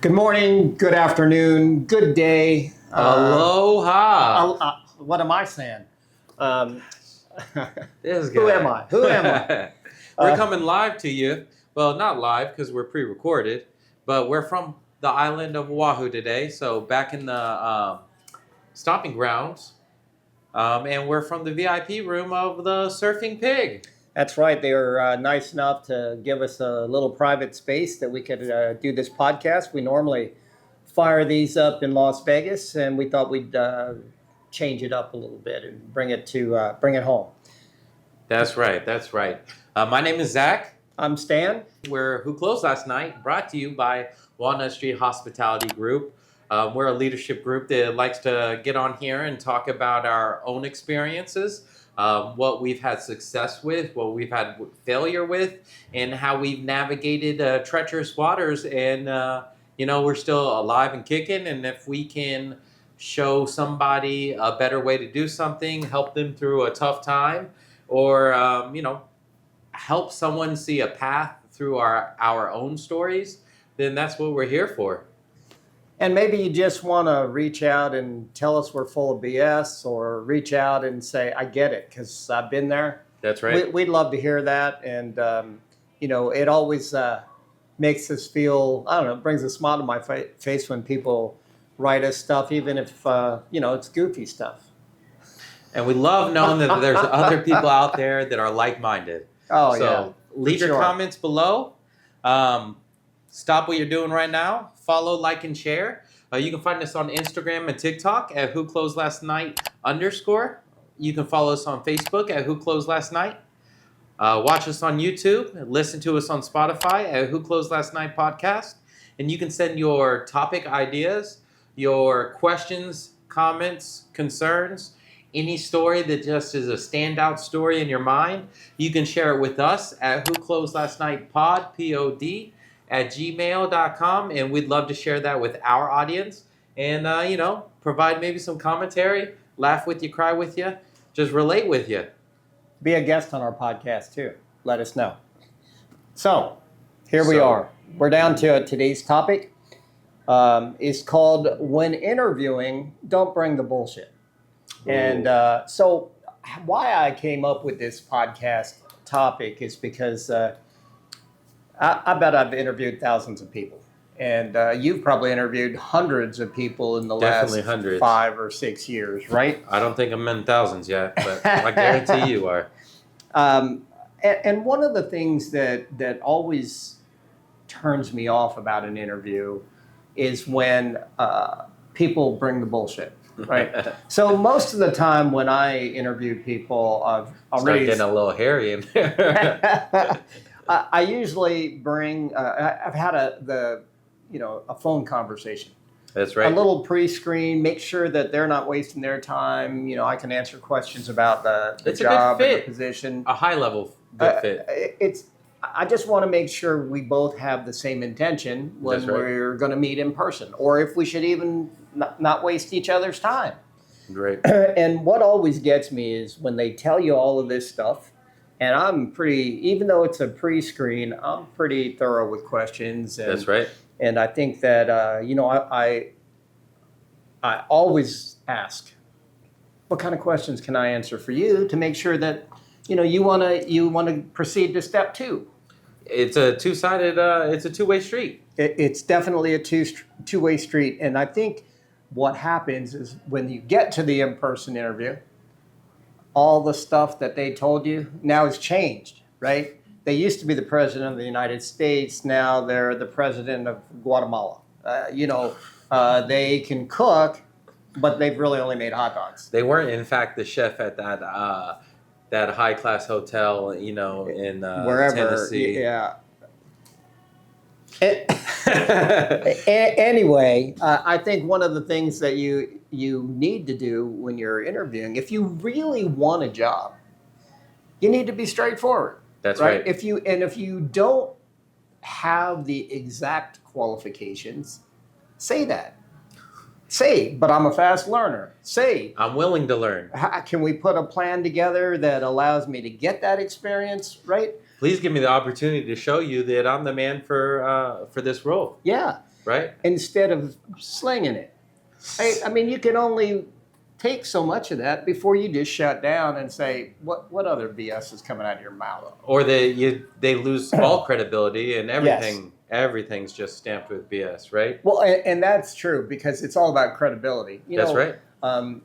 Good morning, good afternoon, good day. Aloha. What am I saying? This guy. Who am I? We're coming live to you. Well, not live because we're pre-recorded, but we're from the island of Oahu today. So back in the stomping grounds. And we're from the VIP room of the Surfing Pig. That's right. They were nice enough to give us a little private space that we could do this podcast. We normally fire these up in Las Vegas, and we thought we'd change it up a little bit and bring it home. That's right. That's right. My name is Zach. I'm Stan. We're Who Closed Last Night, brought to you by Walnut Street Hospitality Group. We're a leadership group that likes to get on here and talk about our own experiences, what we've had success with, what we've had failure with, and how we've navigated treacherous waters. And, we're still alive and kicking. And if we can show somebody a better way to do something, help them through a tough time, or, help someone see a path through our own stories, then that's what we're here for. And maybe you just want to reach out and tell us we're full of BS, or reach out and say, I get it, because I've been there. That's right. We'd love to hear that. And, it always makes us feel, brings a smile to my face when people write us stuff, even if, it's goofy stuff. And we love knowing that there's other people out there that are like-minded. Oh, so yeah. Leave your comments below. Stop what you're doing right now. Follow, like, and share. You can find us on Instagram and TikTok at whoclosedlastnight_. You can follow us on Facebook at Who Closed Last Night. Watch us on YouTube. Listen to us on Spotify at Who Closed Last Night Podcast. And you can send your topic ideas, your questions, comments, concerns, any story that just is a standout story in your mind. You can share it with us at whoclosedlastnightpod, P-O-D, at gmail.com, and we'd love to share that with our audience and, provide maybe some commentary, laugh with you, cry with you, just relate with you. Be a guest on our podcast, too. Let us know. So, here we are. We're down to today's topic. It's called When Interviewing, Don't Bring the Bullshit. Ooh. And so why I came up with this podcast topic is because I bet I've interviewed thousands of people. And you've probably interviewed hundreds of people in the last 5 or 6 years, right? I don't think I'm in thousands yet, but I guarantee you are. And one of the things that always turns me off about an interview is when people bring the bullshit, right? So most of the time when I interview people, I've already... Start getting a little hairy in there. I usually bring, I've had a phone conversation. That's right. A little pre-screen, make sure that they're not wasting their time. I can answer questions about the job and the position. A high level good fit. I just want to make sure we both have the same intention when we're going to meet in person, or if we should even not waste each other's time. Great. And what always gets me is when they tell you all of this stuff, and I'm even though it's a pre-screen, I'm pretty thorough with questions. And, that's right. And I think that, I always ask, what kind of questions can I answer for you to make sure that, you want to proceed to step 2. It's a two-sided, it's a two-way street. It's definitely a two-way street. And I think what happens is when you get to the in-person interview, all the stuff that they told you now has changed, right? They used to be the president of the United States. Now they're the president of Guatemala. They can cook, but they've really only made hot dogs. They weren't, in fact, the chef at that high-class hotel, in wherever, Tennessee. Yeah. Anyway, I think one of the things that you need to do when you're interviewing, if you really want a job, you need to be straightforward. That's right. If you don't have the exact qualifications, say that. Say, but I'm a fast learner. Say, I'm willing to learn. Can we put a plan together that allows me to get that experience, right? please give me the opportunity to show you that I'm the man for this role. Yeah. Right? Instead of slinging it. I mean, you can only take so much of that before you just shut down and say, what other BS is coming out of your mouth? Or they lose all credibility and Yes. everything's just stamped with BS, right? Well, and that's true because it's all about credibility. That's right.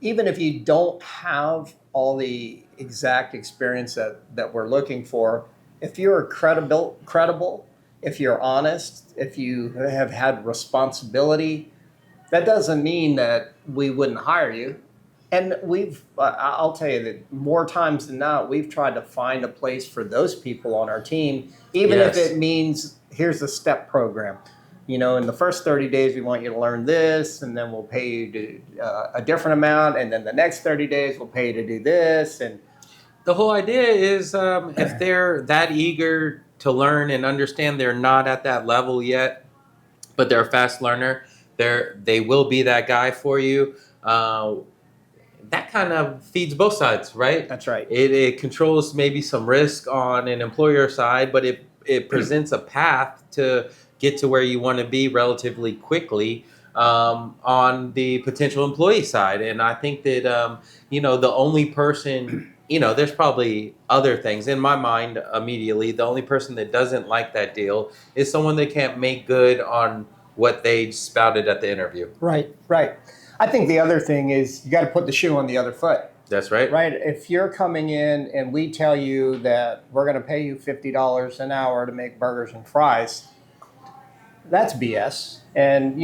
Even if you don't have all the exact experience that we're looking for, if you're credible, if you're honest, if you have had responsibility, that doesn't mean that we wouldn't hire you. And I'll tell you that more times than not, we've tried to find a place for those people on our team, even Yes. if it means here's a step program. In the first 30 days, we want you to learn this, and then we'll pay you to, a different amount. And then the next 30 days, we'll pay you to do this. And The whole idea is if they're that eager to learn and understand, they're not at that level yet, but they're a fast learner. They will be that guy for you. That kind of feeds both sides, right? that's right. It controls maybe some risk on an employer side, but it presents a path to get to where you want to be relatively quickly on the potential employee side. And I think that, the only person, there's probably other things in my mind immediately. The only person that doesn't like that deal is someone that can't make good on what they spouted at the interview. Right. I think the other thing is you got to put the shoe on the other foot. That's right. Right. If you're coming in and we tell you that we're going to pay you $50 an hour to make burgers and fries, that's BS. And,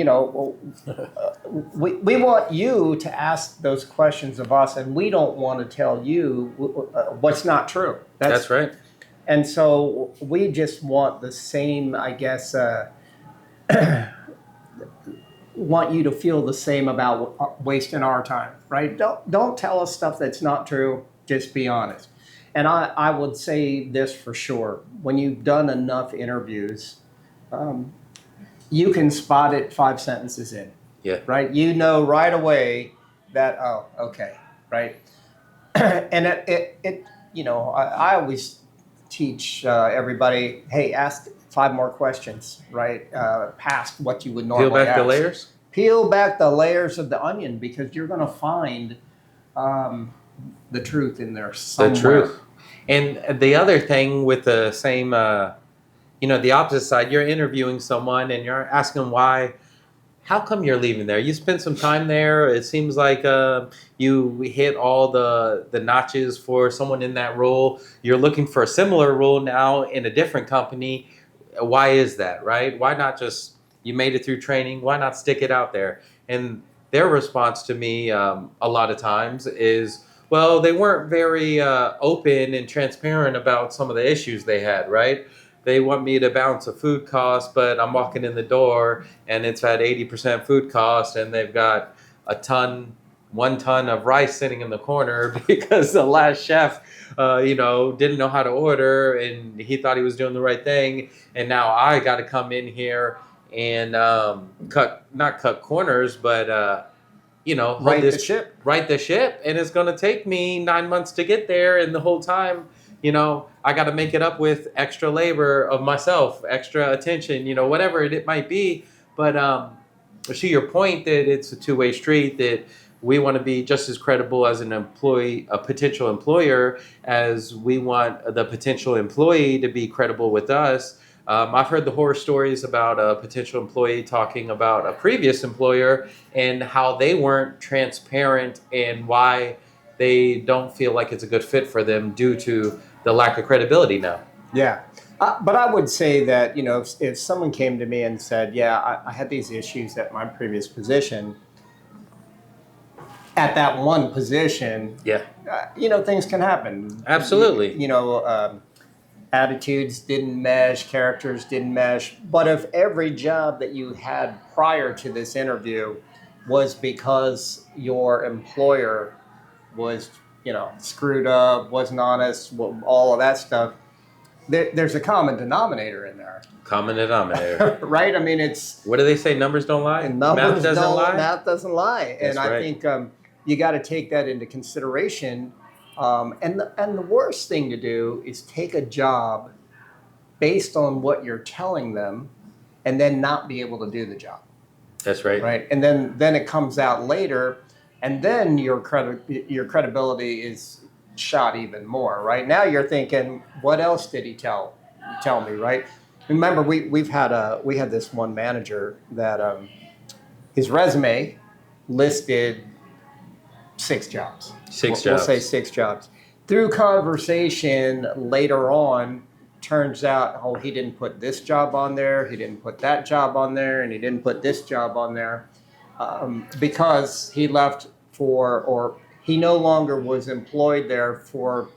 we want you to ask those questions of us, and we don't want to tell you what's not true. That's right. And so we just want the same, I guess, want you to feel the same about wasting our time, right? Don't tell us stuff that's not true. Just be honest. And I would say this for sure. When you've done enough interviews, you can spot it 5 sentences in. Yeah. Right? You know right away that, oh, okay, right? And I always teach everybody, hey, ask 5 more questions, right? Past what you would normally Peel back ask. the layers? Peel back the layers of the onion, because you're going to find the truth in there somewhere. The truth. And the other thing with the same, the opposite side, you're interviewing someone and you're asking them why. How come you're leaving there? You spent some time there. It seems like you hit all the notches for someone in that role. You're looking for a similar role now in a different company. Why is that, right? Why not just, you made it through training, why not stick it out there? And their response to me a lot of times is, well, they weren't very open and transparent about some of the issues they had, right? They want me to balance a food cost, but I'm walking in the door and it's at 80% food cost, and they've got 1 ton of rice sitting in the corner because the last chef, didn't know how to order, and he thought he was doing the right thing. And now I got to come in here and not cut corners, but Right the ship. Right the ship. And it's going to take me 9 months to get there, and the whole time, I got to make it up with extra labor of myself, extra attention, whatever it might be. But to your point, that it's a two-way street, that we want to be just as credible as an employee, a potential employer, as we want the potential employee to be credible with us. I've heard the horror stories about a potential employee talking about a previous employer and how they weren't transparent and why they don't feel like it's a good fit for them due to the lack of credibility now. Yeah. But I would say that, if someone came to me and said, yeah, I had these issues at my previous position, at that one position, Yeah. Things can happen. Absolutely. Attitudes didn't mesh, characters didn't mesh. But if every job that you had prior to this interview was because your employer was, screwed up, wasn't honest, all of that stuff, there's a common denominator in there. Common denominator. Right? I mean, it's... What do they say? Numbers don't lie? Math doesn't lie? Math doesn't lie. That's and I right. think you got to take that into consideration. And the worst thing to do is take a job based on what you're telling them and then not be able to do the job. That's right. Right. And then it comes out later, and then your credibility is shot even more. Right. Now you're thinking, what else did he tell me? Right. Remember, we had this one manager that his resume listed 6 jobs. We'll say 6 jobs. Through conversation later on, turns out, oh, he didn't put this job on there, he didn't put that job on there, and he didn't put this job on there because he left or he no longer was employed there for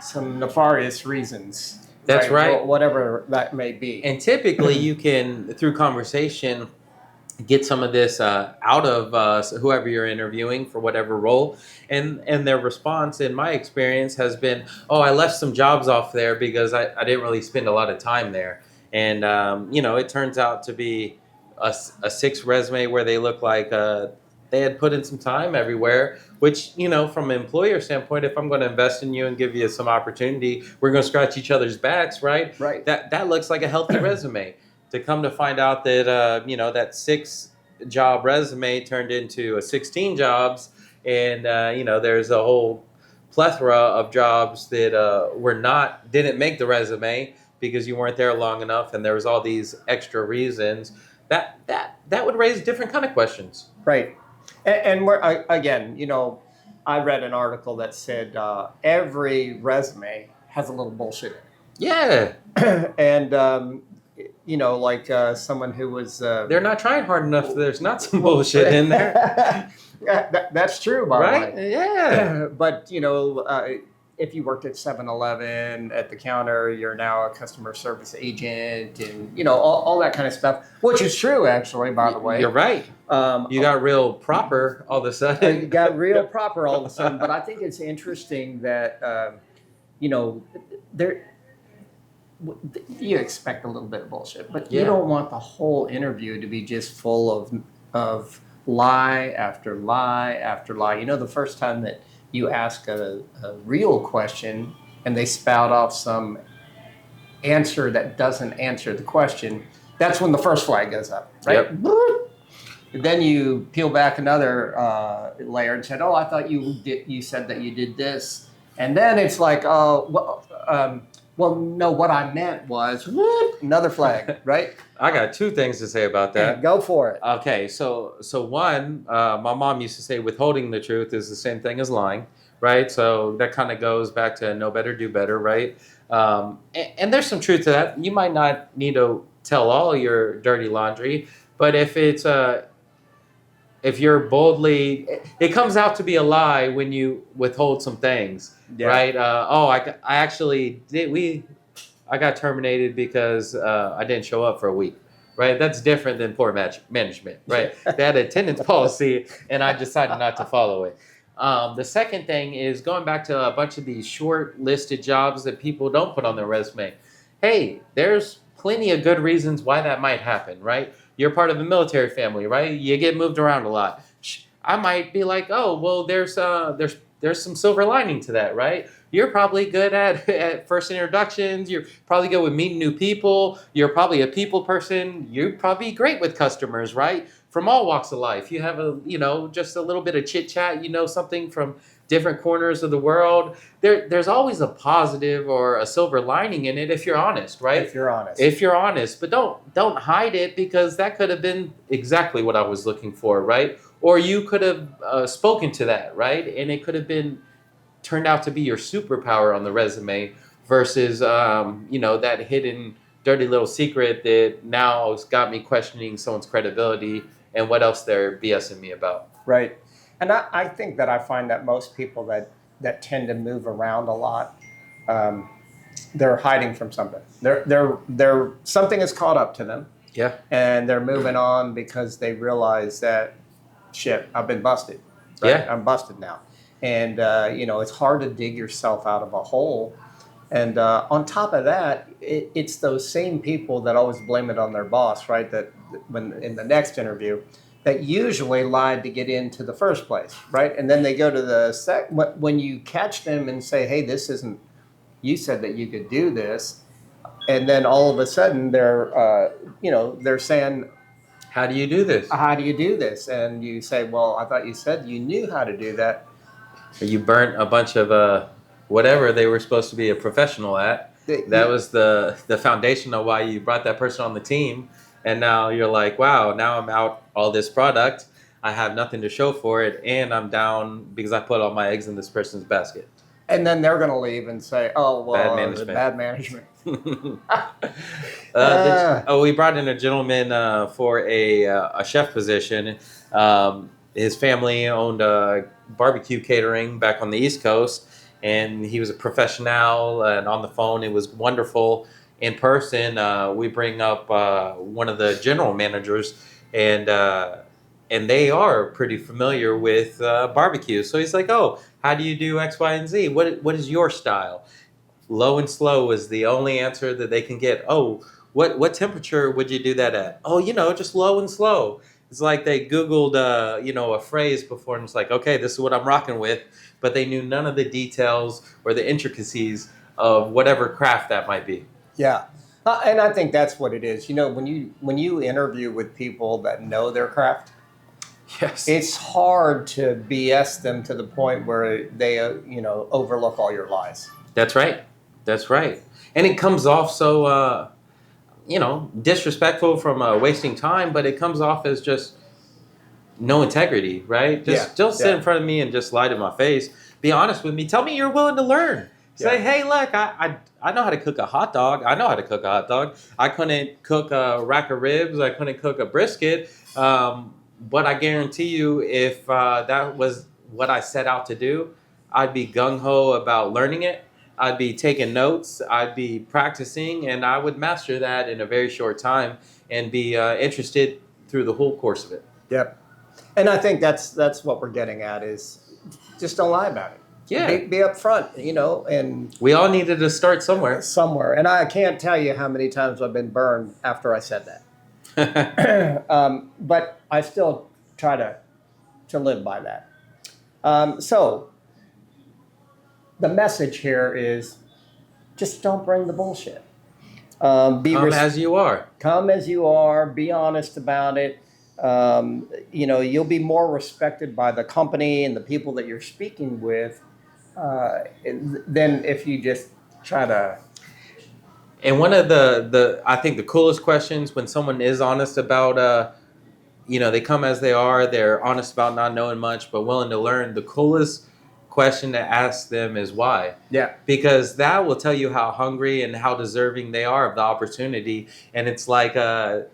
some nefarious reasons. That's right. Whatever that may be. And typically you can, through conversation, get some of this out of whoever you're interviewing for whatever role, and their response, in my experience, has been, oh, I left some jobs off there because I didn't really spend a lot of time there. And it turns out to be a 6 resume where they look like they had put in some time everywhere, which, from an employer standpoint, if I'm going to invest in you and give you some opportunity, we're going to scratch each other's backs, right? Right. That looks like a healthy resume. To come to find out that, that 6 job resume turned into 16 jobs, and, there's a whole plethora of jobs that didn't make the resume because you weren't there long enough, and there was all these extra reasons. That would raise different kind of questions. Right. And we're, again, I read an article that said every resume has a little bullshit in it. Yeah. And, someone who was... they're not trying hard enough. There's not some bullshit in there. That's true, by right? the way. Yeah. But, if you worked at 7-Eleven at the counter, you're now a customer service agent and, all that kind of stuff, which is true, actually, by the way. You're right. You got real proper all of a sudden. You got real proper all of a sudden. But I think it's interesting that, you expect a little bit of bullshit, but you don't want the whole interview to be just full of lie after lie after lie. The first time that you ask a real question and they spout off some answer that doesn't answer the question, that's when the first flag goes up, right? Yep. Then you peel back another layer and said, "Oh, I thought you said that you did this," and then it's like, "Oh, well, no, what I meant was," another flag, right? I got 2 things to say about that. Go for it. Okay, so one, my mom used to say withholding the truth is the same thing as lying, right? So that kind of goes back to know better, do better, right? And there's some truth to that. You might not need to tell all your dirty laundry, but if you're boldly, it comes out to be a lie when you withhold some things, right? I got terminated because I didn't show up for a week, right? That's different than poor management, right? They had an attendance policy, and I decided not to follow it. The second thing is going back to a bunch of these short-listed jobs that people don't put on their resume. Hey, there's plenty of good reasons why that might happen, right? You're part of a military family, right? You get moved around a lot. I might be like, oh, well, there's some silver lining to that, right? You're probably good at first introductions. You're probably good with meeting new people. You're probably a people person. You're probably great with customers, right? From all walks of life. You have just a little bit of chit chat, something from different corners of the world. There's always a positive or a silver lining in it if you're honest, right? If you're honest. But don't hide it, because that could have been exactly what I was looking for, right? Or you could have spoken to that, right? And it could have been turned out to be your superpower on the resume versus that hidden dirty little secret that now has got me questioning someone's credibility and what else they're BSing me about. Right. And I think that I find that most people that tend to move around a lot, they're hiding from something. They're something is caught up to them. Yeah. And they're moving on because they realize that, shit, I've been busted. Right? Yeah. I'm busted now. And, it's hard to dig yourself out of a hole. And on top of that, it's those same people that always blame it on their boss, right? That when in the next interview, that usually lied to get into the first place, right? And then they go to when you catch them and say, hey, this isn't, you said that you could do this. and then all of a sudden they're saying, How do you do this? how do you do this? And you say, well, I thought you said you knew how to do that. You burnt a bunch of whatever they were supposed to be a professional at. That was the foundation of why you brought that person on the team. And now you're like, wow, now I'm out all this product. I have nothing to show for it. And I'm down because I put all my eggs in this person's basket. And then they're going to leave and say, oh, well, Bad management. We brought in a gentleman for a chef position. His family owned barbecue catering back on the East Coast, and he was a professional. And on the phone, it was wonderful. In person, we bring up one of the general managers, and they are pretty familiar with barbecue. So he's like, "Oh, how do you do X, Y, and Z? What is your style?" Low and slow is the only answer that they can get. Oh, what temperature would you do that at? Oh, just low and slow. It's like they Googled, a phrase before, and it's like, okay, this is what I'm rocking with. But they knew none of the details or the intricacies of whatever craft that might be. Yeah. And I think that's what it is. When you interview with people that know their craft, yes, it's hard to BS them to the point where they, overlook all your lies. That's right. That's right. And it comes off so, disrespectful from wasting time, but it comes off as just no integrity, right? Don't sit in front of me and just lie to my face. Be honest with me. Tell me you're willing to learn. Say, hey, look, I know how to cook a hot dog. I know how to cook a hot dog. I couldn't cook a rack of ribs. I couldn't cook a brisket. But I guarantee you, if that was what I set out to do, I'd be gung-ho about learning it. I'd be taking notes. I'd be practicing, and I would master that in a very short time and be interested through the whole course of it. Yep. And I think that's what we're getting at is just don't lie about it. Yeah. Be upfront, and we all needed to start somewhere. And I can't tell you how many times I've been burned after I said that. But I still try to live by that. So the message here is just don't bring the bullshit. Come as you are. Come as you are. Be honest about it. You'll be more respected by the company and the people that you're speaking with than if you just try to. And one of I think the coolest questions when someone is honest about, they come as they are, they're honest about not knowing much, but willing to learn. The coolest question to ask them is why. Yeah. Because that will tell you how hungry and how deserving they are of the opportunity. And it's like, that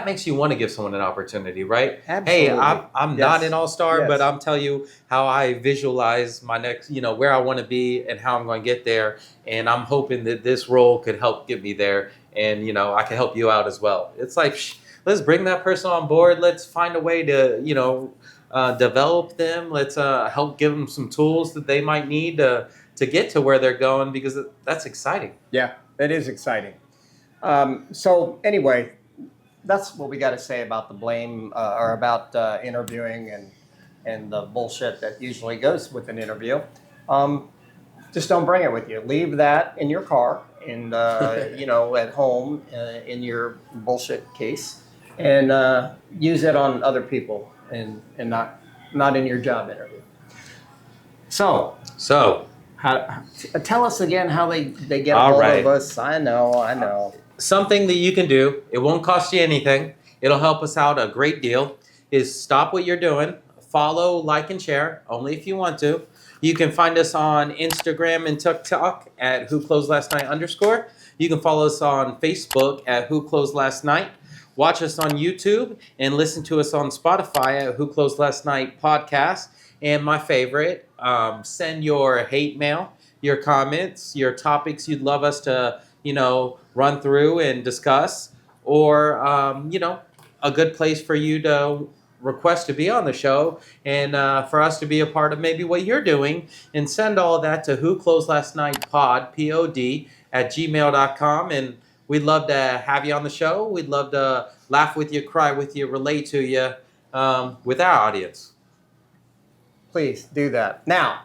makes you want to give someone an opportunity, right? Absolutely. Hey, I'm not an all-star, but I'm telling you how I visualize my next, where I want to be and how I'm going to get there. And I'm hoping that this role could help get me there. And, I can help you out as well. It's like, let's bring that person on board. Let's find a way to, develop them. Let's help give them some tools that they might need to get to where they're going, because that's exciting. Yeah, it is exciting. So anyway, that's what we got to say about the blame or about interviewing and the bullshit that usually goes with an interview. Just don't bring it with you. Leave that in your car and at home in your bullshit case, and use it on other people and not in your job interview. So. Tell us again how they get a hold of us. I know. Something that you can do, it won't cost you anything, it'll help us out a great deal, is stop what you're doing, follow, like, and share, only if you want to. You can find us on Instagram and TikTok at whoclosedlastnight_. You can follow us on Facebook at whoclosedlastnight. Watch us on YouTube and listen to us on Spotify at whoclosedlastnightpod. And my favorite, send your hate mail, your comments, your topics you'd love us to, run through and discuss, or, a good place for you to request to be on the show and for us to be a part of maybe what you're doing, and send all of that to whoclosedlastnightpod, POD, @gmail.com. And we'd love to have you on the show. We'd love to laugh with you, cry with you, relate to you with our audience. Please do that. Now,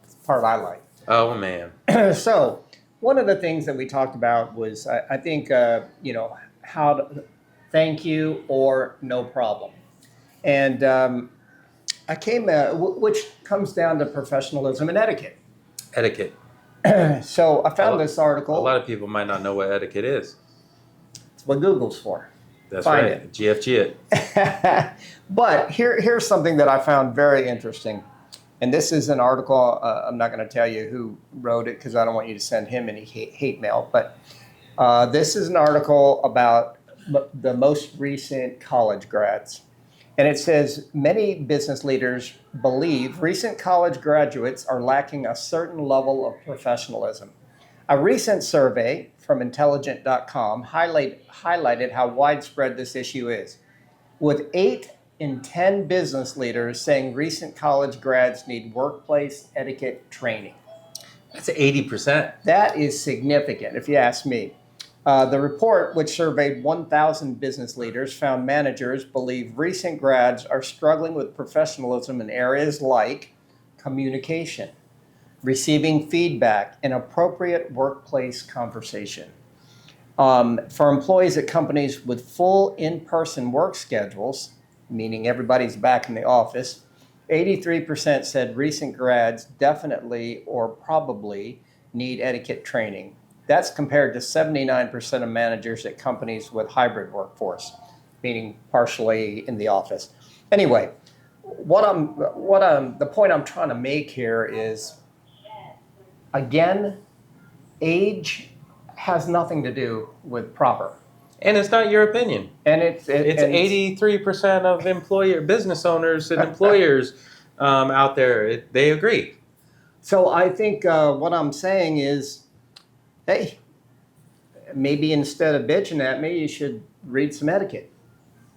it's the part I like. Oh, man. So, one of the things that we talked about was, I think, how to thank you or no problem. And I came, which comes down to professionalism and etiquette. Etiquette. So I found this A article. lot of people might not know what etiquette is. It's what Google's for. That's Find right. it. GFG it. But here's something that I found very interesting. And this is an article, I'm not going to tell you who wrote it because I don't want you to send him any hate mail. But this is an article about the most recent college grads. And it says, many business leaders believe recent college graduates are lacking a certain level of professionalism. A recent survey from intelligent.com highlighted how widespread this issue is, with 8 in 10 business leaders saying recent college grads need workplace etiquette training. That's 80%. That is significant, if you ask me. The report, which surveyed 1,000 business leaders, found managers believe recent grads are struggling with professionalism in areas like communication, receiving feedback, and appropriate workplace conversation. For employees at companies with full in-person work schedules, meaning everybody's back in the office, 83% said recent grads definitely or probably need etiquette training. That's compared to 79% of managers at companies with hybrid workforce, meaning partially in the office. Anyway, the point I'm trying to make here is, again, age has nothing to do with proper. And it's not your opinion. And it's 83% of business owners and employers out there, they agree. So I think what I'm saying is, hey, maybe instead of bitching at me, you should read some etiquette.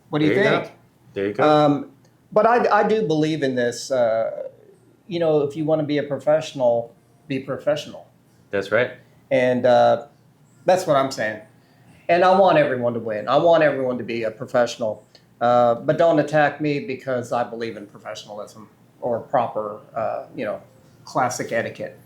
What do you think? There you go. But I do believe in this. If you want to be a professional, be professional. That's right. And that's what I'm saying. And I want everyone to win. I want everyone to be a professional. But don't attack me because I believe in professionalism or proper, classic etiquette.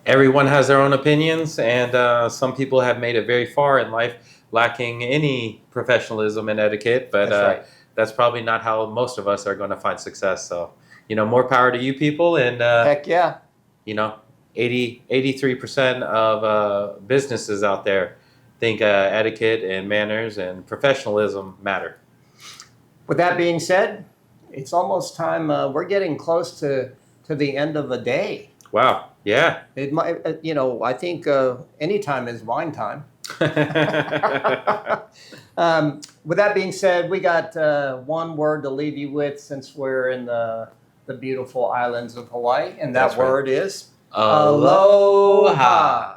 Everyone has their own opinions, and some people have made it very far in life lacking any professionalism and etiquette, but That's right. That's probably not how most of us are going to find success. So, more power to you people, and Heck yeah. 83% of businesses out there think etiquette and manners and professionalism matter. With that being said, it's almost time. We're getting close to the end of the day. Wow. Yeah. It might, I think any time is wine time. With that being said, we got one word to leave you with since we're in the beautiful islands of Hawaii, and that That's right. word is Aloha.